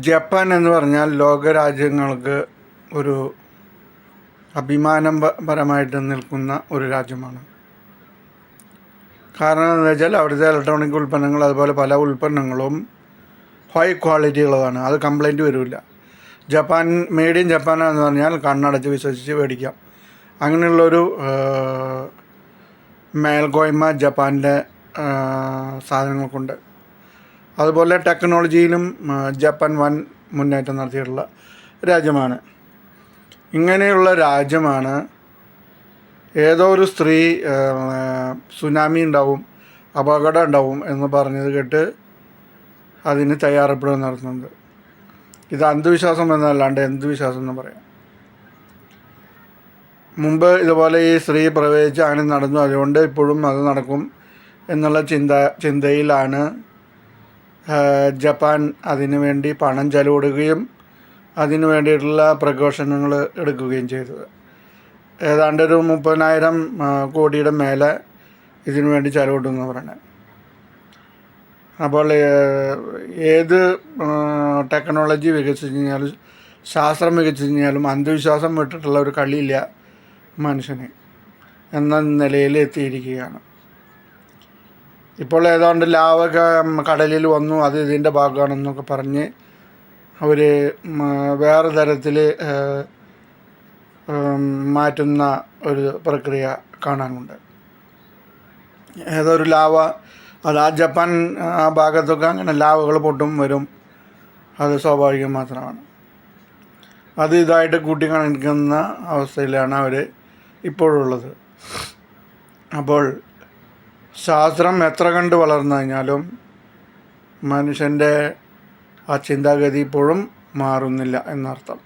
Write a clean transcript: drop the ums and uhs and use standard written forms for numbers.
Japan എന്ന് പറഞ്ഞാൽ ലോകരാജ്യങ്ങൾക്ക് ഒരു അഭിമാനപരമായിട്ട് നിൽക്കുന്ന ഒരു രാജ്യമാണ്. കാരണം എന്താ വെച്ചാൽ അവിടുത്തെ ഇലക്ട്രോണിക് ഉൽപ്പന്നങ്ങൾ അതുപോലെ പല ഉൽപ്പന്നങ്ങളും ഹൈ ക്വാളിറ്റിയുള്ളതാണ്. അത് കംപ്ലൈൻറ്റ് വരില്ല. ജപ്പാൻ മെയ്ഡ് ഇൻ ജപ്പാനാന്ന് പറഞ്ഞാൽ കണ്ണടച്ച് വിശ്വസിച്ച് മേടിക്കാം. അങ്ങനെയുള്ളൊരു മേൽക്കോയ്മ ജപ്പാൻ്റെ സാധനങ്ങൾക്കുണ്ട്. അതുപോലെ ടെക്നോളജിയിലും ജപ്പാൻ വൻ മുന്നേറ്റം നടത്തിയിട്ടുള്ള രാജ്യമാണ്. ഇങ്ങനെയുള്ള രാജ്യമാണ് ഏതോ ഒരു സ്ത്രീ സുനാമി ഉണ്ടാവും, അപകടം ഉണ്ടാവും എന്ന് പറഞ്ഞത് കേട്ട് അതിന് തയ്യാറെടുപ്പ് നടത്തുന്നത്. ഇത് അന്ധവിശ്വാസം എന്നല്ലാണ്ട് എന്ത് വിശ്വാസം എന്ന് പറയാം. മുമ്പ് ഇതുപോലെ ഈ സ്ത്രീ പ്രവേശിച്ച് അങ്ങനെ നടന്നു, അതുകൊണ്ട് ഇപ്പോഴും അത് നടക്കും എന്നുള്ള ചിന്തയിലാണ് ജപ്പാൻ അതിനു വേണ്ടി പണം ചെലവിടുകയും അതിനു വേണ്ടിയിട്ടുള്ള പ്രിക്കോഷനുകൾ എടുക്കുകയും ചെയ്തത്. ഏതാണ്ട് ഒരു 30,000 കോടിയുടെ മേലെ ഇതിനു വേണ്ടി ചെലവിടുമെന്ന് പറയുന്നത്. അപ്പോൾ ഏത് ടെക്നോളജി വികസിച്ച് കഴിഞ്ഞാലും ശാസ്ത്രം വികസിച്ച് കഴിഞ്ഞാലും അന്ധവിശ്വാസം വിട്ടിട്ടുള്ള ഒരു കളിയില്ല മനുഷ്യന് എന്ന നിലയിൽ എത്തിയിരിക്കുകയാണ്. ഇപ്പോൾ ഏതാണ്ട് ലാവൊക്കെ കടലിൽ വന്നു, അത് ഇതിൻ്റെ ഭാഗമാണെന്നൊക്കെ പറഞ്ഞ് അവർ വേറെ തരത്തിൽ മാറ്റുന്ന ഒരു പ്രക്രിയ കാണാനുണ്ട്. ഏതൊരു ലാവ അത് ആ ജപ്പാൻ ആ ഭാഗത്തൊക്കെ അങ്ങനെ ലാവകൾ പൊട്ടും വരും, അത് സ്വാഭാവികം മാത്രമാണ്. അത് ഇതായിട്ട് കൂട്ടിക്കാണിക്കുന്ന അവസ്ഥയിലാണ് അവർ ഇപ്പോഴുള്ളത്. അപ്പോൾ ശാസ്ത്രം എത്ര കണ്ട് വളർന്നു കഴിഞ്ഞാലും മനുഷ്യൻ്റെ ആ ചിന്താഗതി ഇപ്പോഴും മാറുന്നില്ല എന്നർത്ഥം.